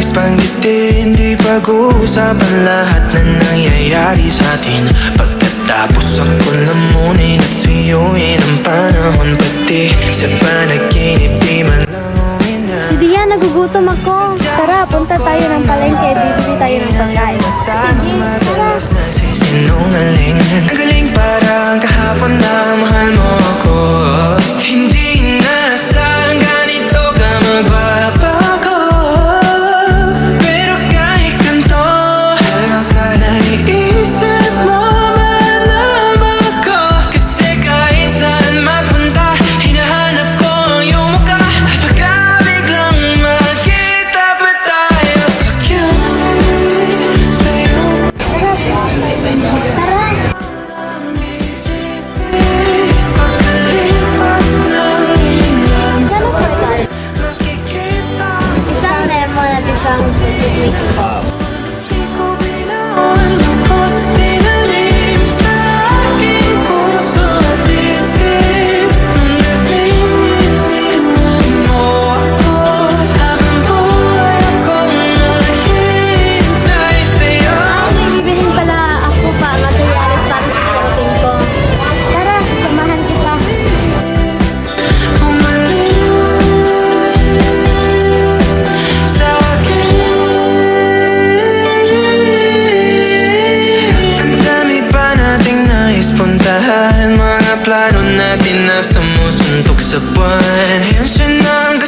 nais banggitin, di pag-uusapan lahat na nangyayari sa atin. Pagkatapos ako lamunin at suyuin ang panahon, pati sa panaginip di man lang umina. Si Dian, nagugutom ako. Tara, punta tayo ng palengke, bibili tayo ng pagkain. Sige, tara. Sinungaling, ang galing parang kahapon na mahal mo ako. Hindi inaasahan ganito ka magbabago. Pero kahit ganito, naiisip mo malaman ako. Kasi kahit saan magpunta, hinahanap ko ang iyong mukha. Pagka biglang magkita pa tayo sa QC, sa'yo Isang lemon at isang mix po. di ko binaon, lubos tinalim sa aking puso at isip. Nung napinitiwan mo ako, habang buhay akong naghihintay sa'yo. Ay, may bibilin pala ako pa materialis para sa scouting ko. Tara, sasamahan kita. Umaliw sa akin. Ang dami pa nating nais puntahan, mga plano natin na sumusuntok sa buwan. Yan siya na ang